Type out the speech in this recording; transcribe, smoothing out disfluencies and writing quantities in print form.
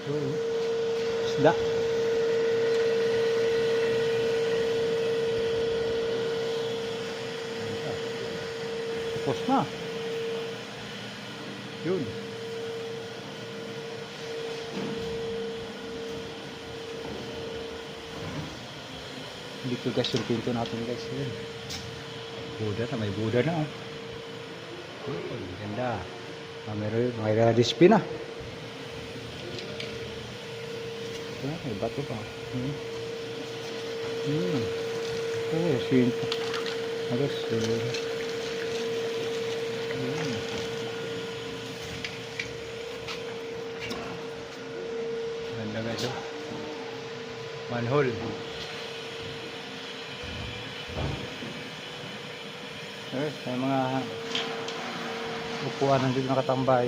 Oo. Isda. Tapos na. Yun. Dito guys yung pinto natin guys. Yun. Buda na. May Buda na. Oh, ganda. May radish na. May bato pa. Oh, pinto. Alas. Ganda guys. Oh. Manhole. May mga upuan nandito nakatambay.